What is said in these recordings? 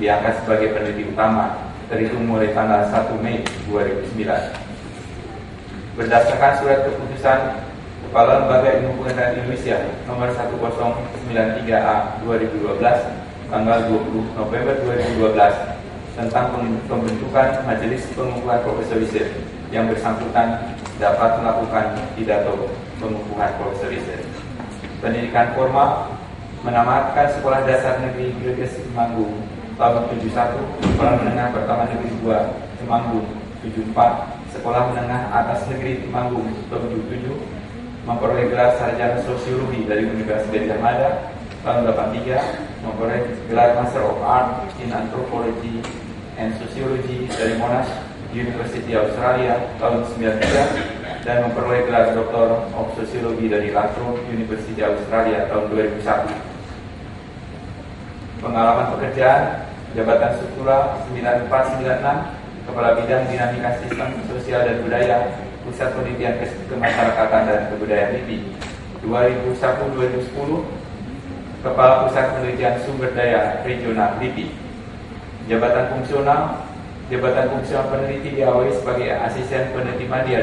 diangkat sebagai peneliti utama terhitung mulai tanggal 1 Mei 2009. Berdasarkan surat keputusan Kepala Lembaga Ilmu Pengetahuan Indonesia nomor 1093A 2012 tanggal 20 November 2012 tentang pembentukan Majelis Pengukuhan Profesor Riset, yang bersangkutan dapat melakukan pidato pengukuhan profesor riset. Pendidikan formal menamatkan Sekolah Dasar Negeri Greges Temanggung tahun 71, Sekolah Menengah Pertama Negeri 2 Temanggung 74, Sekolah Menengah Atas Negeri Temanggung tahun 77, memperoleh gelar sarjana sosiologi dari Universitas Gadjah Mada tahun 83, memperoleh gelar Master of Art in Anthropology and Sociology dari Monash University Australia tahun 93, dan memperoleh gelar Doctor of Sociology dari Latrobe University Australia tahun 2001. Pengalaman pekerjaan, jabatan struktural 9496, Kepala Bidang Dinamika Sistem Sosial dan Budaya, Pusat Penelitian Kemasyarakatan dan Kebudayaan LIPI. 2001-2010, Kepala Pusat Penelitian Sumber Daya Regional LIPI. Jabatan fungsional peneliti diawali sebagai asisten peneliti media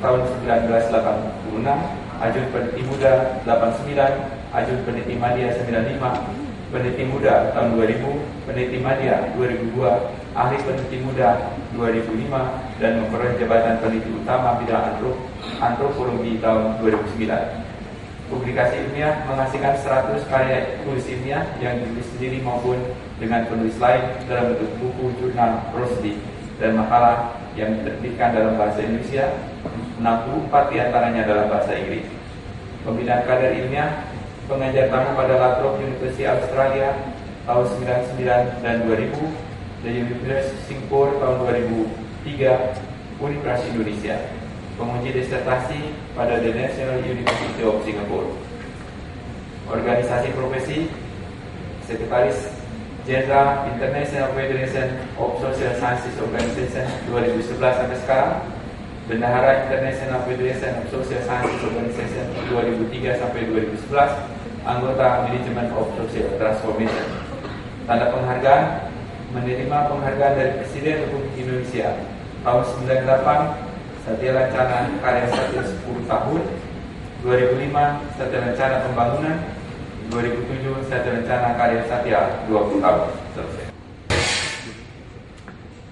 tahun 1986, ajun peneliti muda 89, ajun peneliti media 95, peneliti muda tahun 2000, peneliti media 2002, ahli peneliti muda 2005, dan memperoleh jabatan peneliti utama bidang antropologi tahun 2009. Publikasi ilmiah menghasilkan 100 karya tulis ilmiah yang ditulis sendiri maupun dengan penulis lain dalam bentuk buku, jurnal, prosedi, dan makalah yang diterbitkan dalam bahasa Indonesia, 64 diantaranya dalam bahasa Inggris. Pembinaan kader ilmiah, pengajar tamu pada Latrobe University Australia tahun 99 dan 2000, dan Universitas Singapura tahun 2003, Universitas Indonesia. Penguji disertasi pada The National University of Singapore. Organisasi profesi, Sekretaris Jenderal International Federation of Social Sciences Organization 2011 sampai sekarang, Bendahara International Federation of Social Sciences Organization 2003 sampai 2011, anggota Management of Social Transformation. Tanda penghargaan, menerima penghargaan dari Presiden Republik Indonesia tahun 98, Satya Lancana Karya Satya 10 tahun, 2005 Satya Lancana Pembangunan, 2007 Satya Lancana Karya Satya 20 tahun. Selesai.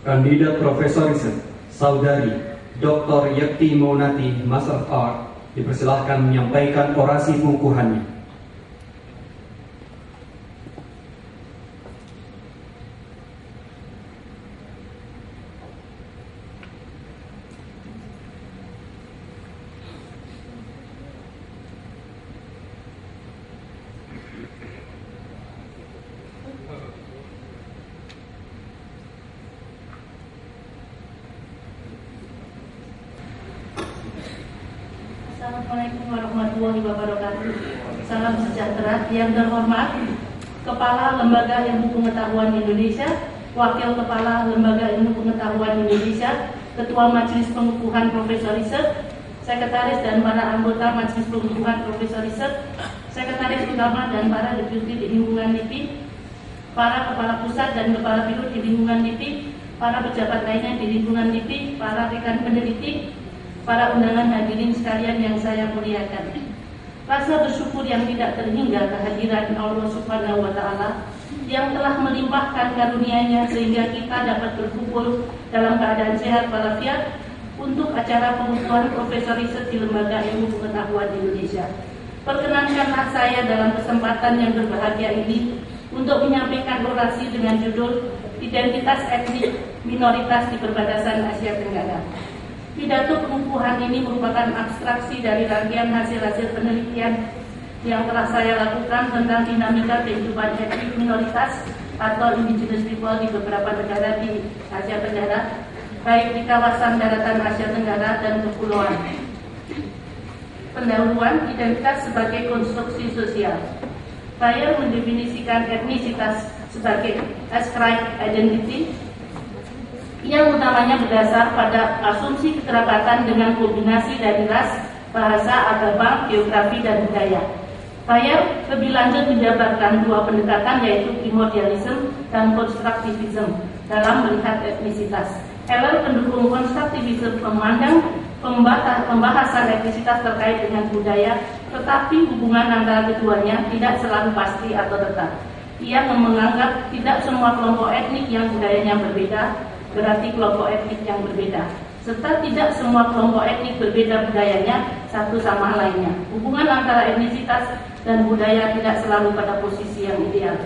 Kandidat Profesor Riset Saudari Dr. Yekti Maunati, Master of Art, dipersilahkan menyampaikan orasi pengukuhannya. Assalamualaikum warahmatullahi wabarakatuh. Salam sejahtera. Yang terhormat Kepala Lembaga Ilmu Pengetahuan Indonesia, Wakil Kepala Lembaga Ilmu Pengetahuan Indonesia, Ketua Majelis Pengukuhan Profesor Riset, Sekretaris dan para anggota Majelis Pengukuhan Profesor Riset, Sekretaris Utama dan para deputi di lingkungan LIPI, para Kepala Pusat dan Kepala Biro di lingkungan LIPI, para pejabat lainnya di lingkungan LIPI, para rekan peneliti, para undangan hadirin sekalian yang saya muliakan. Rasa bersyukur yang tidak terhingga kehadiran Allah Subhanahu wa Ta'ala yang telah melimpahkan karunia-Nya sehingga kita dapat berkumpul dalam keadaan sehat walafiat untuk acara pengukuhan Profesor Riset di Lembaga Ilmu Pengetahuan Indonesia. Perkenankanlah saya dalam kesempatan yang berbahagia ini untuk menyampaikan orasi dengan judul Identitas Etnik Minoritas di Perbatasan Asia Tenggara. Pidato pengukuhan ini merupakan abstraksi dari rangkaian hasil-hasil penelitian yang telah saya lakukan tentang dinamika kehidupan etnik minoritas atau indigenous people di beberapa negara di Asia Tenggara, baik di kawasan daratan Asia Tenggara dan kepulauan. Pendahuluan, identitas sebagai konstruksi sosial. Saya mendefinisikan etnisitas sebagai ascribed identity yang utamanya berdasar pada asumsi kekerabatan dengan kombinasi dari ras, bahasa, agama, geografi, dan budaya. Bayer lebih lanjut menjabarkan dua pendekatan, yaitu primordialism dan konstruktivism dalam melihat etnisitas. Heller pendukung konstruktivism memandang pembahasan etnisitas terkait dengan budaya, tetapi hubungan antara keduanya tidak selalu pasti atau tetap. Ia menganggap tidak semua kelompok etnik yang budayanya berbeda berarti kelompok etnik yang berbeda, serta tidak semua kelompok etnik berbeda budayanya satu sama lainnya. Hubungan antara etnisitas dan budaya tidak selalu pada posisi yang ideal.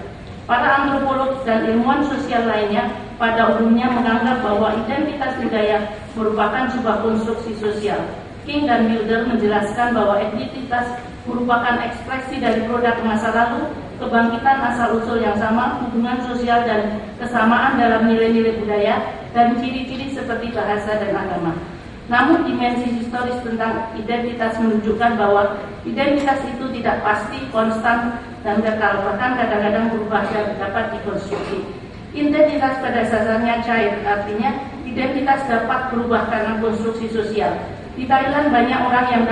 Para antropolog dan ilmuwan sosial lainnya pada umumnya menganggap bahwa identitas budaya merupakan sebuah konstruksi sosial. King dan Wilder menjelaskan bahwa etnisitas merupakan ekspresi dari produk masa lalu, kebangkitan asal-usul yang sama, hubungan sosial dan kesamaan dalam nilai-nilai budaya, dan ciri-ciri seperti bahasa dan agama. Namun dimensi historis tentang identitas menunjukkan bahwa identitas itu tidak pasti, konstan, dan kekal, bahkan kadang-kadang berubah dan dapat dikonstruksi. Identitas pada dasarnya cair, artinya identitas dapat berubah karena konstruksi sosial. Di Thailand banyak orang yang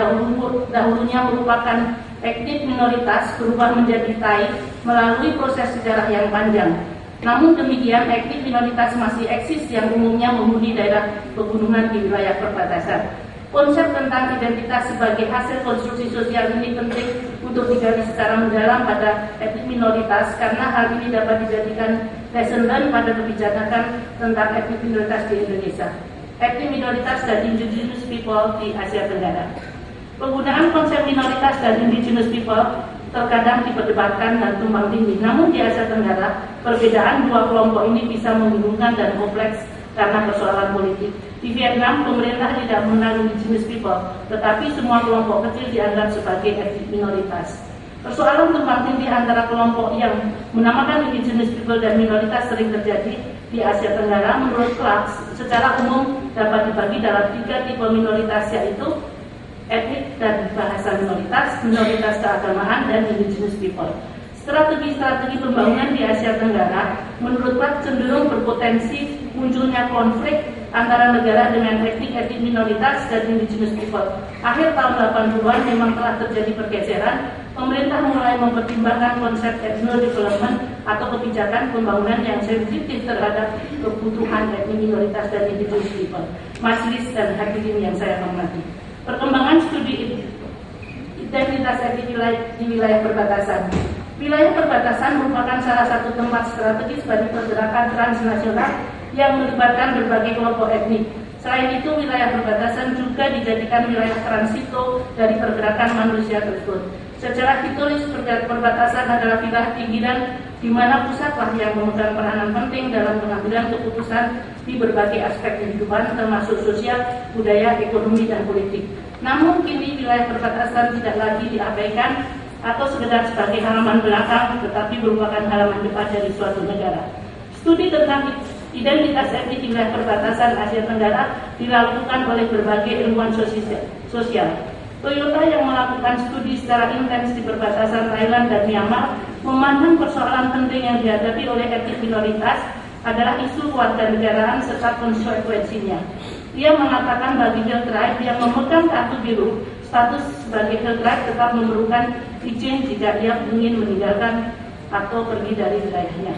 dahulunya merupakan etnik minoritas berubah menjadi Thai melalui proses sejarah yang panjang. Namun demikian, etnik minoritas masih eksis yang umumnya menghuni daerah pegunungan di wilayah perbatasan. Konsep tentang identitas sebagai hasil konstruksi sosial ini penting untuk digali secara mendalam pada etnik minoritas, karena hal ini dapat dijadikan lesson learned pada kebijakan tentang etnik minoritas di Indonesia. Etnik minoritas dan indigenous people di Asia Tenggara. Penggunaan konsep minoritas dan indigenous people terkadang diperdebatkan dan tumbang tindih. Namun di Asia Tenggara, perbedaan dua kelompok ini bisa membingungkan dan kompleks karena persoalan politik. Di Vietnam, pemerintah tidak mengenal indigenous people, tetapi semua kelompok kecil dianggap sebagai etnik minoritas. Persoalan tumbang tindih antara kelompok yang menamakan indigenous people dan minoritas sering terjadi di Asia Tenggara. Menurut Clark, secara umum dapat dibagi dalam 3 tipe minoritas, yaitu etnik dan bahasa minoritas keagamaan, dan indigenous people. Strategi-strategi pembangunan di Asia Tenggara menurut Clark cenderung berpotensi munculnya konflik antara negara dengan etnik minoritas dan indigenous people. Akhir tahun 80-an memang telah terjadi pergeseran. Pemerintah mulai mempertimbangkan konsep ethno-development atau kebijakan pembangunan yang sensitif terhadap kebutuhan etnik minoritas dan indigenous people. Majelis dan hadirin yang saya hormati, perkembangan studi identitas etnik di wilayah perbatasan. Wilayah perbatasan merupakan salah satu tempat strategis bagi pergerakan transnasional yang melibatkan berbagai kelompok etnik. Selain itu, wilayah perbatasan juga dijadikan wilayah transito dari pergerakan manusia tersebut. Secara historis, perbatasan adalah wilayah pinggiran di mana pusatlah yang memegang peranan penting dalam pengambilan keputusan di berbagai aspek kehidupan, termasuk sosial, budaya, ekonomi, dan politik. Namun kini wilayah perbatasan tidak lagi diabaikan atau sekedar sebagai halaman belakang, tetapi merupakan halaman depan dari suatu negara. Studi tentang identitas etnik di wilayah perbatasan Asia Tenggara dilakukan oleh berbagai ilmuwan sosial. Toyota yang melakukan studi secara intens di perbatasan Thailand dan Myanmar memandang persoalan penting yang dihadapi oleh etnik minoritas adalah isu kewarganegaraan serta konsekuensinya. Ia mengatakan bagi Hill Tribe yang memegang kartu biru, status sebagai Hill Tribe tetap memerlukan izin jika ia ingin meninggalkan atau pergi dari wilayahnya.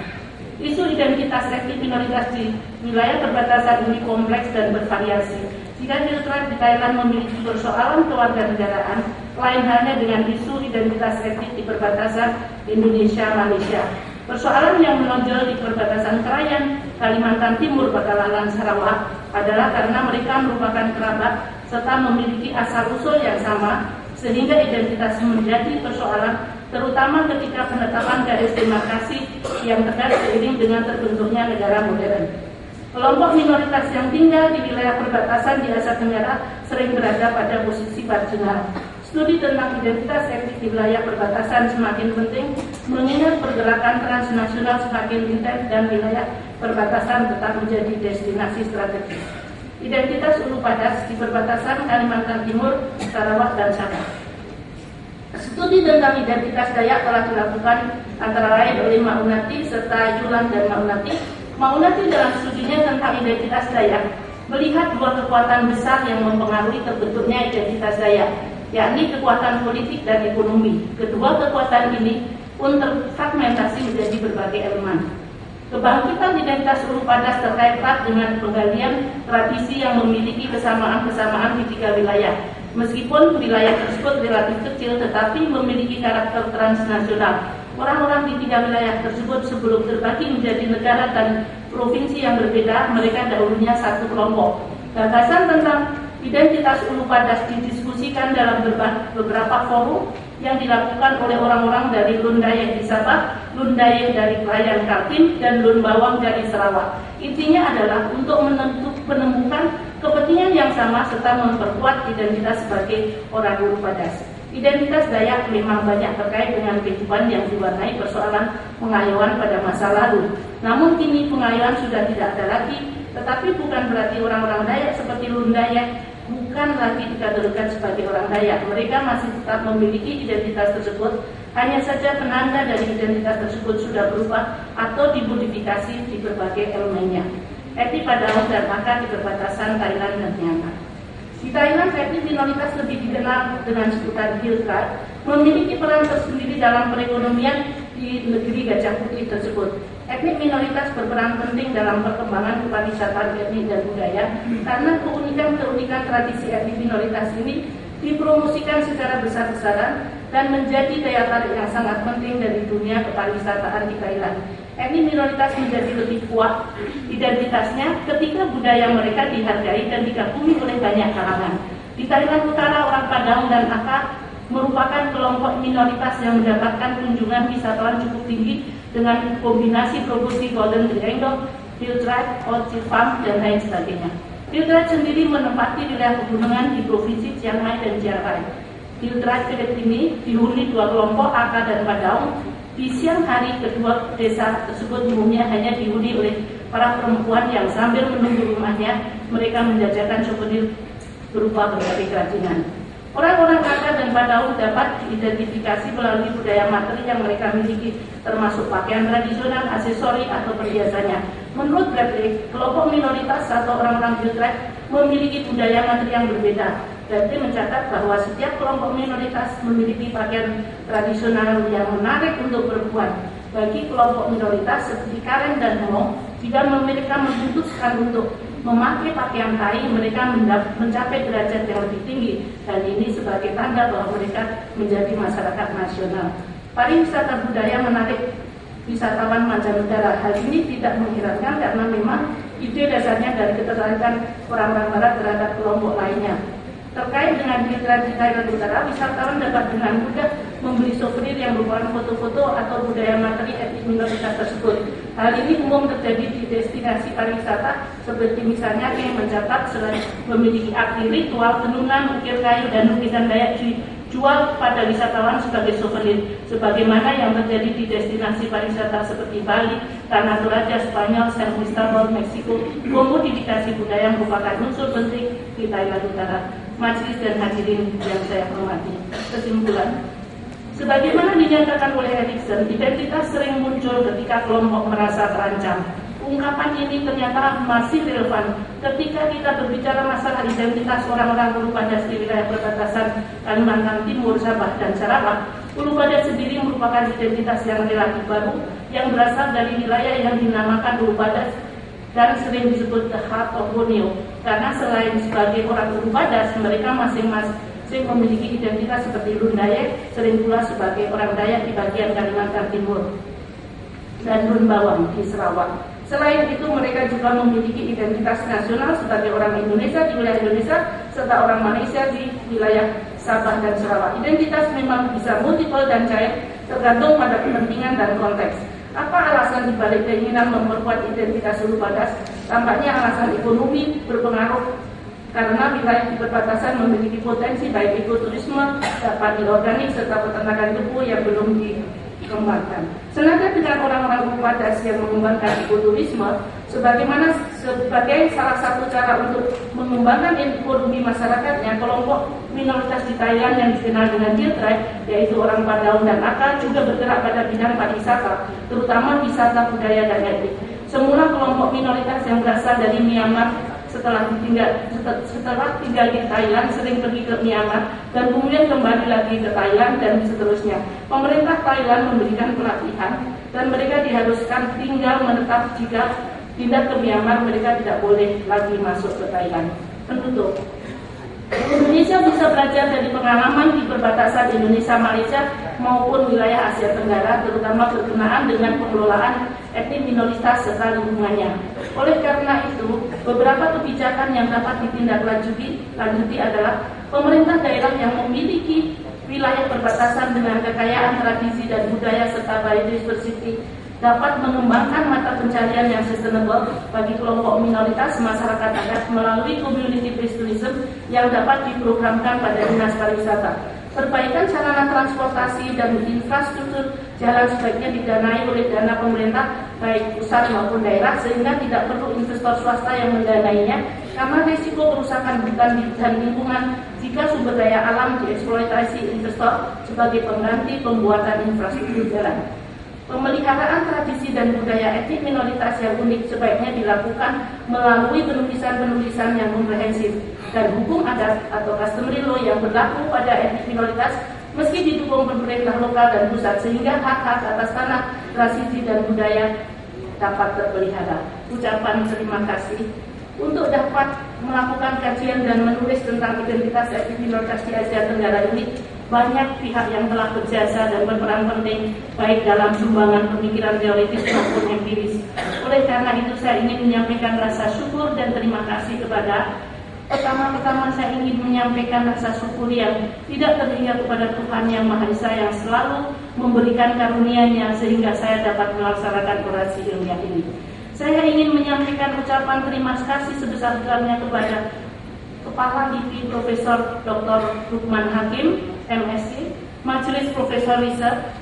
Isu identitas etnik minoritas di wilayah perbatasan ini kompleks dan bervariasi. Jika Hill Tribe di Thailand memiliki persoalan kewarganegaraan, lain halnya dengan isu identitas etnik di perbatasan Indonesia-Malaysia. Persoalan yang menonjol di perbatasan Krayan, Kalimantan Timur, Bakalan, Sarawak adalah karena mereka merupakan kerabat serta memiliki asal-usul yang sama, sehingga identitas menjadi persoalan, terutama ketika penetapan garis demarkasi yang tegas seiring dengan terbentuknya negara modern. Kelompok minoritas yang tinggal di wilayah perbatasan di Asia Tenggara sering berada pada posisi marginal. Studi tentang identitas etnik di wilayah perbatasan semakin penting, mengingat pergerakan transnasional semakin intens dan wilayah perbatasan tetap menjadi destinasi strategis. Identitas Ulu Padas di perbatasan Kalimantan Timur, Sarawak, dan Sabah. Studi tentang identitas Dayak telah dilakukan antara lain oleh Maunati serta Yulan dan Maunati. Maunati dalam studinya tentang identitas Dayak melihat dua kekuatan besar yang mempengaruhi terbentuknya identitas Dayak. yakni kekuatan politik dan ekonomi. Kedua kekuatan ini pun terfragmentasi menjadi berbagai elemen. Kebangkitan identitas suku Padas terkait erat dengan penggalian tradisi yang memiliki kesamaan-kesamaan di 3 wilayah. Meskipun wilayah tersebut relatif kecil, tetapi memiliki karakter transnasional. Orang-orang di 3 wilayah tersebut sebelum terbagi menjadi negara dan provinsi yang berbeda, mereka dahulunya satu kelompok. Gagasan tentang identitas Ulu Padas didiskusikan dalam beberapa forum yang dilakukan oleh orang-orang dari Lun Dayak di Sabah, Lun Dayak dari Krayan Kaltim, dan Lun Bawang dari Sarawak. Intinya adalah untuk menemukan kepentingan yang sama serta memperkuat identitas sebagai orang Ulu Padas. Identitas Dayak memang banyak terkait dengan kehidupan yang diwarnai persoalan pengayuan pada masa lalu. Namun kini pengayuan sudah tidak ada lagi, tetapi bukan berarti orang-orang Dayak seperti Lun Dayak bukan lagi dikategorikan sebagai orang Dayak. Mereka masih tetap memiliki identitas tersebut, hanya saja penanda dari identitas tersebut sudah berubah atau dimodifikasi di berbagai elemennya. Etnik Padaung dan Akar di perbatasan Thailand dan Myanmar. Di Thailand, etnik minoritas lebih dikenal dengan sebutan Hill Tribe, memiliki peran tersendiri dalam perekonomian di negeri Gajah Putih tersebut. Etnik minoritas berperan penting dalam perkembangan kepariwisataan etnik dan budaya karena keunikan tradisi etnik minoritas ini dipromosikan secara besar-besaran dan menjadi daya tarik yang sangat penting dari dunia kepariwisataan di Thailand. Etnik minoritas menjadi lebih kuat identitasnya ketika budaya mereka dihargai dan dikagumi oleh banyak kalangan. Di Thailand Utara, orang Padaung dan Akar merupakan kelompok minoritas yang mendapatkan kunjungan wisatawan cukup tinggi dengan kombinasi provinsi Golden Triangle, Hill Tribe, Orchid Farm, dan lain sebagainya. Hill Tribe sendiri menempati wilayah pegunungan di provinsi Chiang Mai dan Chiang Rai. Hill Tribe ini dihuni 2 kelompok, Akar dan Padaung. Di siang hari, kedua desa tersebut umumnya hanya dihuni oleh para perempuan yang sambil menunggu rumahnya, mereka menjajakan souvenir berupa berbagai kerajinan. Orang-orang Akar dan Padaung dapat diidentifikasi melalui budaya materi yang mereka miliki, termasuk pakaian tradisional, aksesori, atau perhiasannya. Menurut Bradley, kelompok minoritas atau orang-orang Hill Tribe memiliki budaya materi yang berbeda. Bradley mencatat bahwa setiap kelompok minoritas memiliki pakaian tradisional yang menarik untuk perempuan. Bagi kelompok minoritas seperti Karen dan Hmong, jika mereka memutuskan untuk memakai pakaian Thai, mereka mencapai derajat yang lebih tinggi, dan ini sebagai tanda bahwa mereka menjadi masyarakat nasional. Pariwisata budaya menarik wisatawan mancanegara. Hal ini tidak mengherankan karena memang ide dasarnya dari ketertarikan orang-orang Barat terhadap kelompok lainnya. Terkait dengan mitra di Thailand Utara, wisatawan dapat dengan mudah membeli souvenir yang merupakan foto-foto atau budaya materi etnik minoritas tersebut. Hal ini umum terjadi di destinasi pariwisata seperti misalnya yang mencatat selain memiliki akti ritual, tenunan, ukir kayu, dan lukisan Dayak dijual pada wisatawan sebagai souvenir, sebagaimana yang terjadi di destinasi pariwisata seperti Bali, Tanah Toraja, Spanyol, San Cristobal, Meksiko. Komodifikasi budaya merupakan unsur penting di Thailand Utara. Majelis dan hadirin yang saya hormati. Kesimpulan, sebagaimana dinyatakan oleh Erikson, identitas sering muncul ketika kelompok merasa terancam. Ungkapan ini ternyata masih relevan ketika kita berbicara masalah identitas orang-orang Ulu Padas di wilayah perbatasan Kalimantan Timur, Sabah, dan Sarawak. Ulu Padas sendiri merupakan identitas yang relatif baru yang berasal dari wilayah yang dinamakan Ulu Padas dan sering disebut the heart of Borneo, karena selain sebagai orang Ulu Padas, mereka masing-masing memiliki identitas seperti Lun Dayak, sering pula sebagai orang Dayak di bagian Kalimantan Timur, dan Lun Bawang di Sarawak. Selain itu, mereka juga memiliki identitas nasional sebagai orang Indonesia di wilayah Indonesia, serta orang Malaysia di wilayah Sabah dan Sarawak. Identitas memang bisa multiple dan cair, tergantung pada kepentingan dan konteks. Apa alasan dibalik keinginan memperkuat identitas Ulu Padas? Tampaknya alasan ekonomi berpengaruh karena wilayah di perbatasan memiliki potensi baik ekoturisme, padi organik, serta peternakan tebu yang belum dikembangkan. Senada dengan orang-orang Ulu Padas yang mengembangkan ekoturisme, sebagai salah satu cara untuk mengembangkan ekonomi masyarakatnya, kelompok minoritas di Thailand yang dikenal dengan Hill Tribe, yaitu orang Padaung dan Akar, juga bergerak pada bidang pariwisata, terutama wisata budaya dan etnik. Semula kelompok minoritas yang berasal dari Myanmar setelah tinggal di Thailand, sering pergi ke Myanmar, dan kemudian kembali lagi ke Thailand dan seterusnya. Pemerintah Thailand memberikan pelatihan dan mereka diharuskan tinggal menetap. Jika pindah ke Myanmar, mereka tidak boleh lagi masuk ke Thailand. Penutup. Indonesia bisa belajar dari pengalaman di perbatasan Indonesia-Malaysia maupun wilayah Asia Tenggara, terutama berkenaan dengan pengelolaan etnik minoritas serta lingkungannya. Oleh karena itu, beberapa kebijakan yang dapat ditindaklanjuti adalah pemerintah daerah yang memiliki wilayah perbatasan dengan kekayaan tradisi dan budaya serta biodiversity dapat mengembangkan mata pencarian yang sustainable bagi kelompok minoritas masyarakat adat melalui community-based tourism yang dapat diprogramkan pada Dinas Pariwisata. Perbaikan sarana transportasi dan infrastruktur jalan sebaiknya didanai oleh dana pemerintah baik pusat maupun daerah, sehingga tidak perlu investor swasta yang mendanainya karena risiko kerusakan hutan dan lingkungan jika sumber daya alam dieksploitasi investor sebagai pengganti pembuatan infrastruktur jalan. Pemeliharaan tradisi dan budaya etnik minoritas yang unik sebaiknya dilakukan melalui penulisan-penulisan yang komprehensif dan hukum adat atau customary law yang berlaku pada etnik minoritas meski didukung pemerintah lokal dan pusat, sehingga hak-hak atas tanah, tradisi dan budaya dapat terpelihara. Ucapan terima kasih. Untuk dapat melakukan kajian dan menulis tentang identitas etnik minoritas di Asia Tenggara ini, banyak pihak yang telah berjasa dan berperan penting baik dalam sumbangan pemikiran teoritis maupun empiris. Oleh karena itu, saya ingin menyampaikan rasa syukur dan terima kasih kepada pertama-tama saya ingin menyampaikan rasa syukur yang tidak terhingga kepada Tuhan Yang Maha Esa yang selalu memberikan karunia-Nya sehingga saya dapat melaksanakan orasi ilmiah ini. Saya ingin menyampaikan ucapan terima kasih sebesar-besarnya kepada Kepala LIPI Profesor Dr. Lukman Hakim, MSc, Majelis Profesor Riset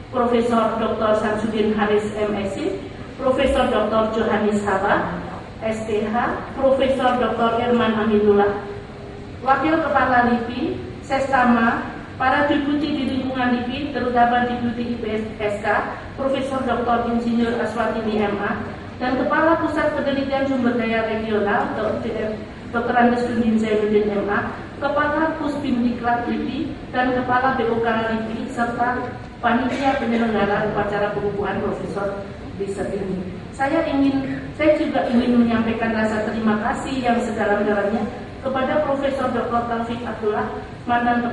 Profesor Dr. Samsudin Haris, MSc, Profesor Dr. Johannes Haba, STH, Profesor Dr. Irman Aminullah, Wakil Kepala LIPI, Sestama, para deputi di lingkungan LIPI, terutama deputi IPSK, Profesor Dr. Insinyur Aswatini MA, dan Kepala Pusat Penelitian Sumber Daya Regional, Dr. Andes Dundin Zainuddin MA, Kepala Puspimdiklat LIPI, dan Kepala BOK LIPI, serta panitia penyelenggara upacara pengukuhan Profesor riset ini. Saya juga ingin menyampaikan rasa terima kasih yang sedalam-dalamnya kepada Profesor Dr. Taufik Abdullah, mantan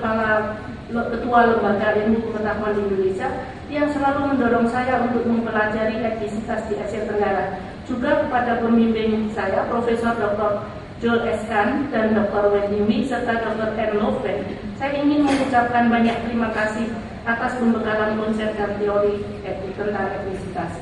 Ketua Lembaga Ilmu Pengetahuan Indonesia, yang selalu mendorong saya untuk mempelajari etnisitas di Asia Tenggara. Juga kepada pembimbing saya, Profesor Dr. Joel Eskan dan Dr. Wendy Mi serta Dr. N. Loven. Saya ingin mengucapkan banyak terima kasih atas pembekalan konsep dan teori tentang etnisitas.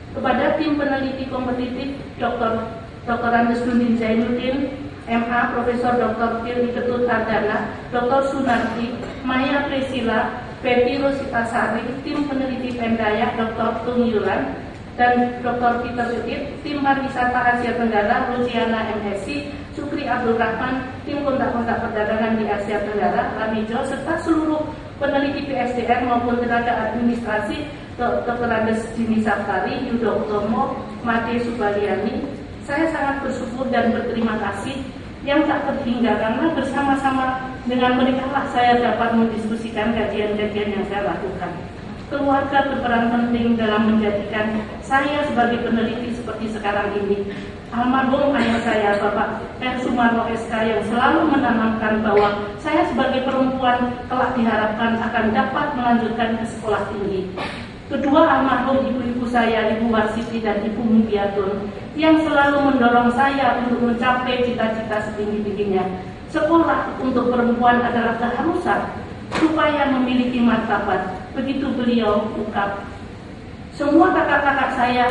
Kepada tim peneliti kompetitif Dr. Andes Dundin Zainuddin MA, Profesor Dr. Firly Ketut Ardana, Dr. Sunarti, Maya Priscilla, Betty Rosita Sari, tim peneliti Pendaya Dr. Tung Yulan, dan Dr. Peter Yudit, tim pariwisata Asia Tenggara Luciana MSc, Sukri Abdul Rahman, tim kontak-kontak perdagangan di Asia Tenggara Ramijo, serta seluruh peneliti PSDM maupun tenaga administrasi Dr. Andes Dini Saftari, Yudo Utomo, Made Subaliani. Saya sangat bersyukur dan berterima kasih yang tak terhingga karena bersama-sama dengan mereka lah saya dapat mendiskusikan kajian-kajian yang saya lakukan. Keluarga berperan penting dalam menjadikan saya sebagai peneliti seperti sekarang ini. Almarhum ayah saya, Bapak R. Sumarno SK, yang selalu menanamkan bahwa saya sebagai perempuan kelak diharapkan akan dapat melanjutkan ke sekolah tinggi. Kedua almarhum ibu-ibu saya, Ibu Warsiti dan Ibu Mubiatun, yang selalu mendorong saya untuk mencapai cita-cita setinggi-tingginya. Sekolah untuk perempuan adalah keharusan supaya memiliki martabat. Begitu beliau ungkap. Semua kakak-kakak saya,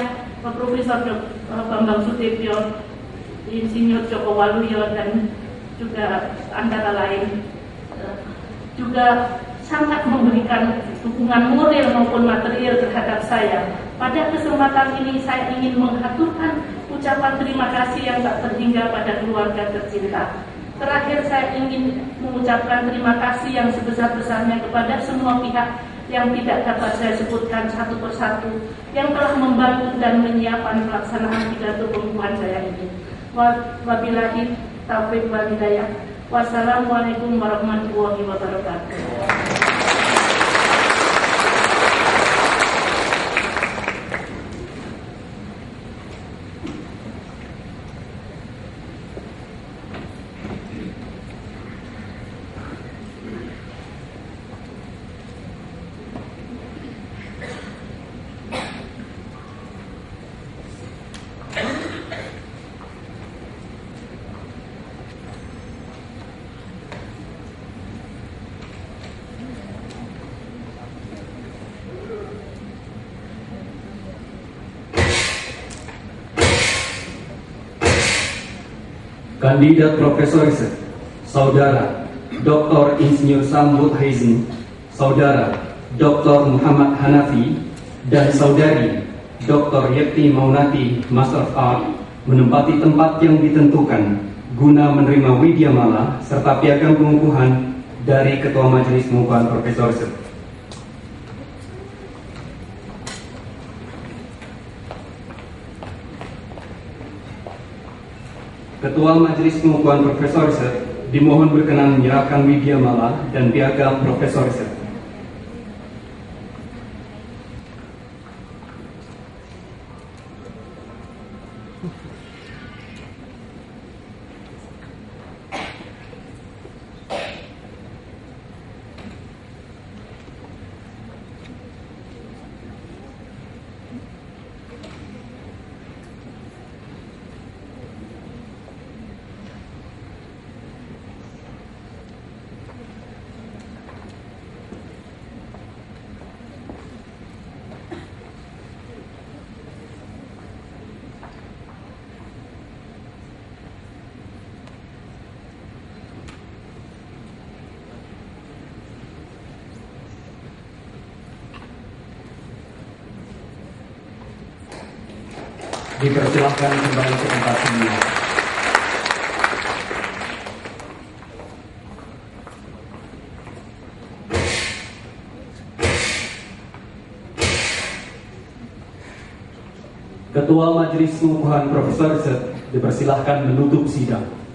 Profesor Bambang Sutepyo, Insinyur Joko Waluyo, dan juga antara lain juga sangat memberikan dukungan moral maupun material terhadap saya. Pada kesempatan ini saya ingin mengaturkan ucapan terima kasih yang tak terhingga pada keluarga tercinta. Terakhir saya ingin mengucapkan terima kasih yang sebesar-besarnya kepada semua pihak yang tidak dapat saya sebutkan satu persatu yang telah membantu dan menyiapkan pelaksanaan pidato pengukuhan saya ini. Wabillahi taufiq wal hidayah. Wassalamualaikum warahmatullahi wabarakatuh. Kandidat Profesor Riset, Saudara Dr. Insinyur Samud Haizmi, Saudara Dr. Muhammad Hanafi, dan Saudari Dr. Yekti Maunati, Master of Art, menempati tempat yang ditentukan guna menerima widyamala serta piagam pengukuhan dari Ketua Majelis Pengukuhan Profesor Riset. Ketua Majelis Pengukuhan Profesor Riset dimohon berkenan menyerahkan widyamala dan piagam Profesor Riset. Dipersilahkan kembali ke tempat semula. Ketua Majelis Pengukuhan Profesor Riset dipersilahkan menutup sidang.